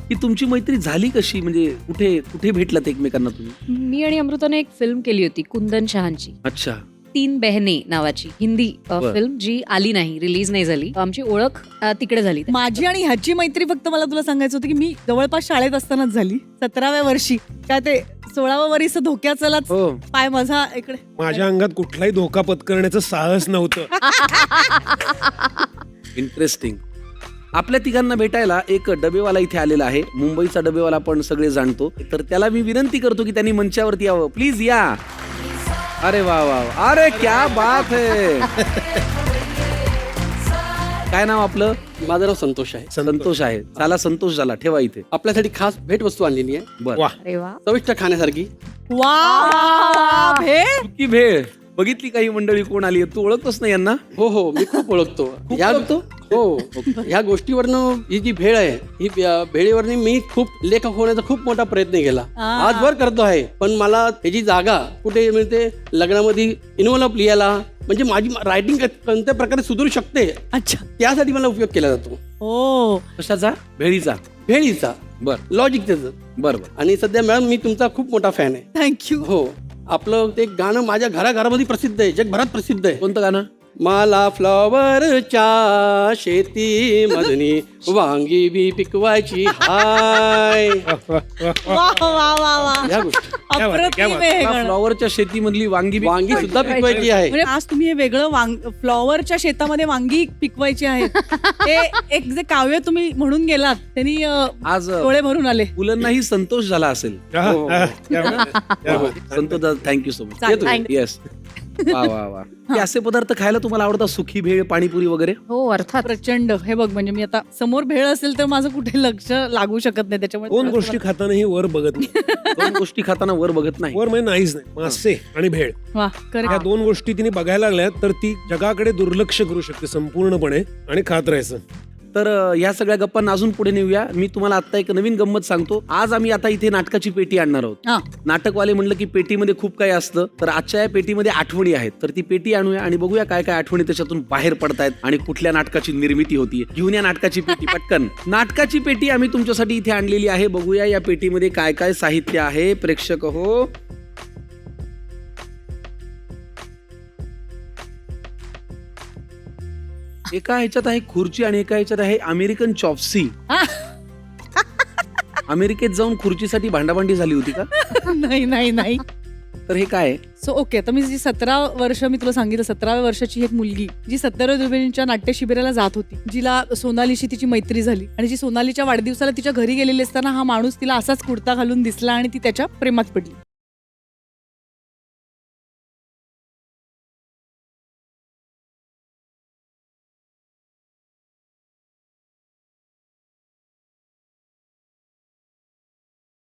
की तुमची मैत्री झाली कशी, म्हणजे कुठे कुठे भेटलात एकमेकांना तुम्ही? मी आणि अमृताने एक फिल्म केली होती कुंदन शहांची, अच्छा. 3 बहने नावाची हिंदी बर. फिल्म, जी आली नाही, रिलीज नाही झाली. आमची ओळख तिकडे झाली. माझी आणि ह्याची मैत्री फक्त मला तुला सांगायचं होतं की मी जवळपास शाळेत असतानाच झाली, 17व्या वर्षी. काय ते 16वं वर्ष धोक्याचलाच हो. पाय माझा इकडे. माझ्या अंगात कुठलाही धोका पत्करण्याचं साहस नव्हतं. इंटरेस्टिंग. आपल्या तिघांना भेटायला एक डबेवाला इथे आलेला आहे. मुंबईचा डबेवाला आपण सगळे जाणतो. तर त्याला मी विनंती करतो की त्यांनी मंचावरती यावं. प्लीज या. अरे वा वा वा. अरे क्या बात है. काय नाव आपलं? माझं नाव संतोष आहे. संतोष आहे. चला संतोष झाला, ठेवा इथे. आपल्यासाठी खास भेटवस्तू आणलेली आहे, बर. वा. अरे वा. चविष्ट खाण्यासारखी. वा भेळ. सुकी भेळ. बघितली काही मंडळी कोण आली? तू ओळखतोस ना यांना? हो हो, मी खूप ओळखतो. खूप ओळखतो? हो, ह्या गोष्टीवरनं ही जी भेळ आहे, ही भेळीवरनं मी खूप लेखक होण्याचा खूप मोठा प्रयत्न केला. आजवर करतो आहे, पण मला त्याची जागा कुठे मिळते? लग्नामध्ये इन्व्हॉल्व लिहायला, म्हणजे माझी रायटिंग कोणत्या प्रकारे सुधारू शकते, अच्छा. त्यासाठी मला उपयोग केला जातो. हो. कशाचा? भेळीचा. भेळीचा, बर लॉजिक त्याचं. बर बर. आणि सध्या मॅडम मी तुमचा खूप मोठा फॅन आहे. थँक्यू. हो, आपलं ते गाणं माझ्या घराघरामध्ये प्रसिद्ध आहे, जगभरात प्रसिद्ध आहे. कोणतं गाणं? मला फ्लॉवरच्या शेती मधनी वांगी बी पिकवायची हाय. वा वा वा वा. या गोष्टी, क्या बात अप्रतिम आहे. आहे हे गाणं. फ्लॉवरच्या शेतीमधली वांगी वांगी सुद्धा पिकवायची आहे. म्हणजे आज तुम्ही हे वेगळं फ्लॉवरच्या शेतामध्ये वांगी पिकवायची आहेत, ते एक जे काव्य तुम्ही म्हणून गेलात त्यांनी आज डोळे भरून आले. मुलांनाही संतोष झाला असेल. आहा, हो, हो. आहा, क्या बात, क्या बात. Santosh, thank you so much. चालेल. Thank yes. वा वा वा. हे असे पदार्थ खायला तुम्हाला आवडतात? सुकी भेळ, पाणीपुरी वगैरे? हो, अर्थात. प्रचंड. हे बघ, म्हणजे मी आता समोर भेळ असेल तर माझं कुठे लक्ष लागू शकत नाही, त्याच्यामुळे दोन गोष्टी खातानाही वर बघत नाही. दोन गोष्टी खाताना वर बघत नाही. वर म्हणजे नाहीच नाही. मासे आणि भेळ, वा करे. या दोन गोष्टी तिने बघायला लागल्या तर ती जगाकडे दुर्लक्ष करू शकते संपूर्णपणे आणि खात राहायचं. तर ह्या सगळ्या गप्पांना अजून पुढे नेऊया. मी तुम्हाला आता एक नवीन गंमत सांगतो. आज आम्ही आता इथे नाटकाची पेटी आणणार आहोत. हा. नाटकवाले म्हणलं की पेटीमध्ये खूप काही असतं, तर आजच्या या पेटीमध्ये आठवणी आहेत. तर ती पेटी आणूया आणि बघूया काय काय आठवणी त्याच्यातून बाहेर पडतायत आणि कुठल्या नाटकाची निर्मिती होतीये. घेऊन या नाटकाची पेटी पटकन. नाटकाची पेटी आम्ही तुमच्यासाठी इथे आणलेली आहे. बघूया या पेटीमध्ये काय काय साहित्य आहे. प्रेक्षक हो, एका ह्याच्यात आहे खुर्ची आणि एका ह्याच्यात आहे अमेरिकन चॉप्सी. अमेरिकेत जाऊन खुर्चीसाठी भांडाभांडी झाली होती का? नाही नाही नाही. तर हे काय आहे? सो ओके, तर मी जी 17 वर्ष मी तुला सांगितलं, 17व्या वर्षाची एक मुलगी जी 70 जुबेलींच्या नाट्य शिबिराला जात होती, जिला सोनालीशी तिची मैत्री झाली आणि जी सोनालीच्या वाढदिवसाला तिच्या घरी गेलेली असताना हा माणूस तिला असाच कुर्ता घालून दिसला आणि ती त्याच्या प्रेमात पडली.